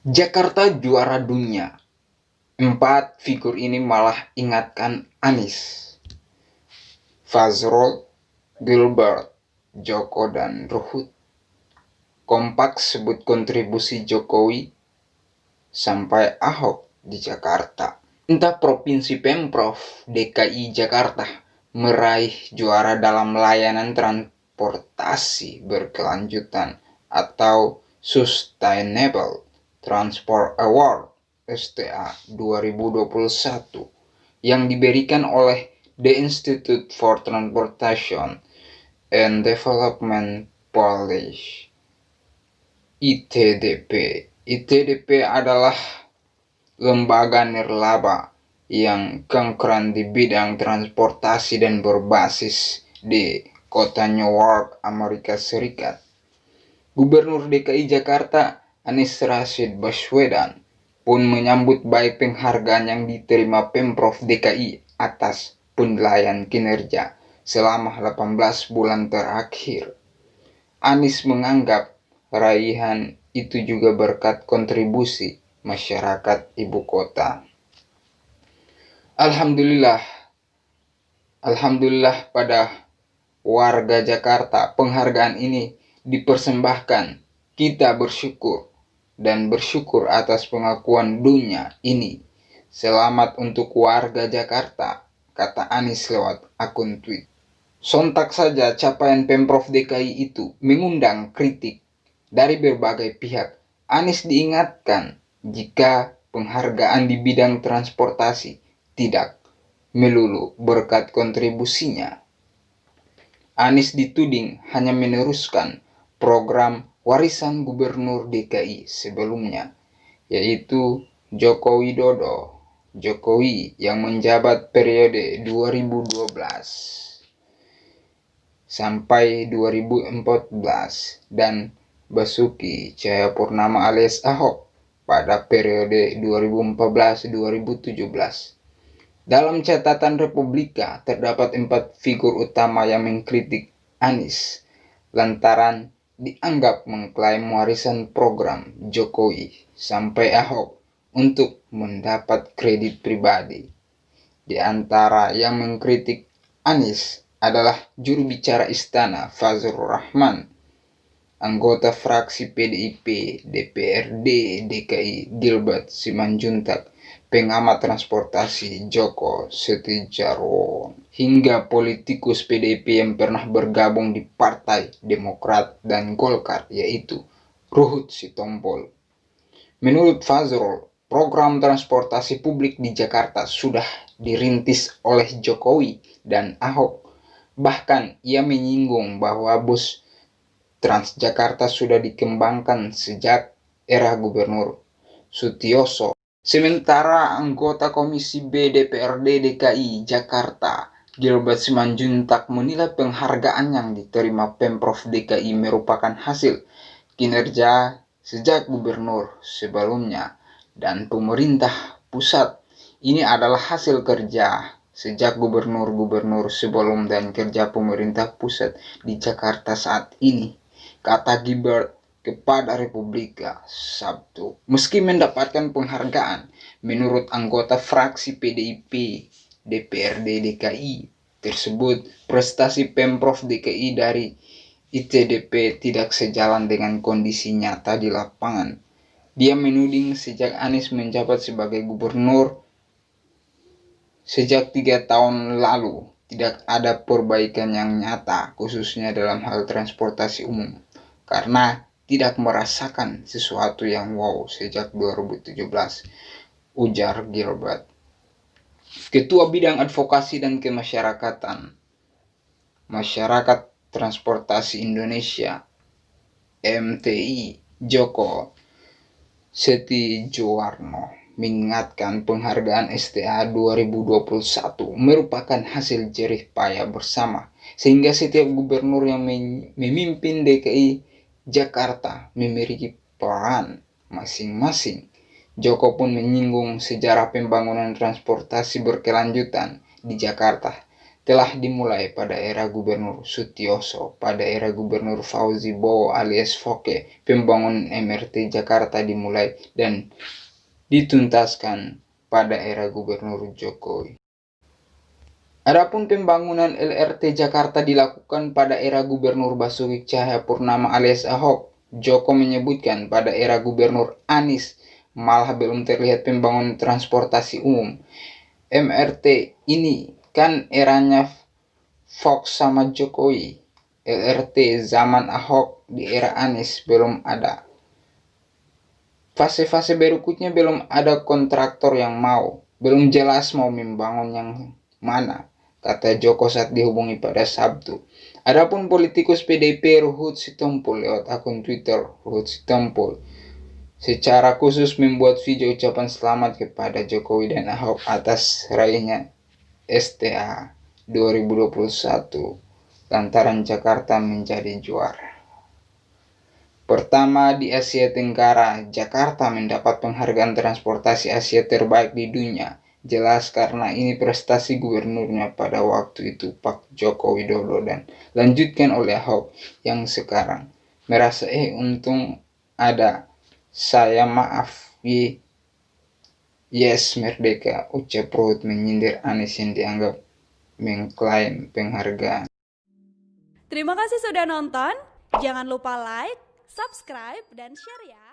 Jakarta juara dunia. 4 figur ini malah ingatkan Anies, Fazrul, Gilbert, Joko, dan Ruhut. Kompak sebut kontribusi Jokowi sampai Ahok di Jakarta. Entah Provinsi Pemprov DKI Jakarta meraih juara dalam layanan transportasi berkelanjutan atau Sustainable Transport Award STA 2021 yang diberikan oleh The Institute for Transportation and Development Policy ITDP. ITDP adalah lembaga nirlaba yang keren di bidang transportasi dan berbasis di kota New York, Amerika Serikat. Gubernur DKI Jakarta Anies Rashid Baswedan pun menyambut baik penghargaan yang diterima Pemprov DKI atas penilaian kinerja selama 18 bulan terakhir. Anies menganggap raihan itu juga berkat kontribusi masyarakat ibu kota. Alhamdulillah pada warga Jakarta penghargaan ini dipersembahkan. Kita bersyukur atas pengakuan dunia ini. Selamat untuk warga Jakarta, kata Anies lewat akun tweet. Sontak saja capaian Pemprov DKI itu mengundang kritik dari berbagai pihak. Anies diingatkan jika penghargaan di bidang transportasi tidak melulu berkat kontribusinya. Anies dituding hanya meneruskan program warisan Gubernur DKI sebelumnya, yaitu Joko Widodo. Jokowi yang menjabat periode 2012 sampai 2014 dan Basuki Cahayapurnama alias Ahok pada periode 2014-2017. Dalam catatan Republika terdapat 4 figur utama yang mengkritik Anies lantaran dianggap mengklaim warisan program Jokowi sampai Ahok untuk mendapat kredit pribadi. Di antara yang mengkritik Anies adalah juru bicara Istana Fazrul Rahman, anggota fraksi PDIP DPRD DKI Gilbert Simanjuntak, pengamat transportasi Joko Setijarwo, hingga politikus PDIP yang pernah bergabung di Partai Demokrat dan Golkar, yaitu Ruhut Sitompul. Menurut Fazrul, program transportasi publik di Jakarta sudah dirintis oleh Jokowi dan Ahok. Bahkan ia menyinggung bahwa bus Transjakarta sudah dikembangkan sejak era Gubernur Sutioso. Sementara anggota Komisi B DPRD DKI Jakarta Gilbert Simanjuntak menilai penghargaan yang diterima Pemprov DKI merupakan hasil kinerja sejak gubernur sebelumnya dan pemerintah pusat. Ini adalah hasil kerja sejak gubernur-gubernur sebelum dan kerja pemerintah pusat di Jakarta saat ini, kata Gilbert kepada Republika Sabtu. Meski mendapatkan penghargaan, menurut anggota fraksi PDIP DPRD DKI tersebut, prestasi Pemprov DKI dari ITDP tidak sejalan dengan kondisi nyata di lapangan. Dia menuding sejak Anies menjabat sebagai gubernur sejak 3 tahun lalu tidak ada perbaikan yang nyata, khususnya dalam hal transportasi umum, karena tidak merasakan sesuatu yang wow sejak 2017, ujar Gilbert. Ketua Bidang Advokasi dan Kemasyarakatan Masyarakat Transportasi Indonesia MTI Joko Setijoarno mengingatkan penghargaan STA 2021 merupakan hasil jerih payah bersama, sehingga setiap gubernur yang memimpin DKI Jakarta memiliki peran masing-masing. Joko pun menyinggung sejarah pembangunan transportasi berkelanjutan di Jakarta telah dimulai pada era Gubernur Sutioso. Pada era Gubernur Fauzi Bowo alias Foke, pembangunan MRT Jakarta dimulai dan dituntaskan pada era Gubernur Jokowi. Adapun pembangunan LRT Jakarta dilakukan pada era Gubernur Basuki Cahayapurnama alias Ahok. Joko menyebutkan pada era Gubernur Anies malah belum terlihat pembangunan transportasi umum. MRT ini kan eranya Fox sama Jokowi. LRT zaman Ahok di era Anies belum ada. Fase-fase berikutnya belum ada kontraktor yang mau. Belum jelas mau membangun yang mana, kata Joko saat dihubungi pada Sabtu. Adapun politikus PDIP Ruhut Sitompul lewat akun Twitter Ruhut Sitompul secara khusus membuat video ucapan selamat kepada Jokowi dan Ahok atas raihnya STA 2021 lantaran Jakarta menjadi juara. Pertama di Asia Tenggara, Jakarta mendapat penghargaan transportasi Asia terbaik di dunia. Jelas karena ini prestasi gubernurnya pada waktu itu Pak Joko Widodo dan lanjutkan oleh Ahok yang sekarang merasa untung ada saya maaf yes merdeka, ucap Ruhut menyindir Anies yang dianggap mengklaim penghargaan. Terima kasih sudah nonton, jangan lupa like, subscribe, dan share ya.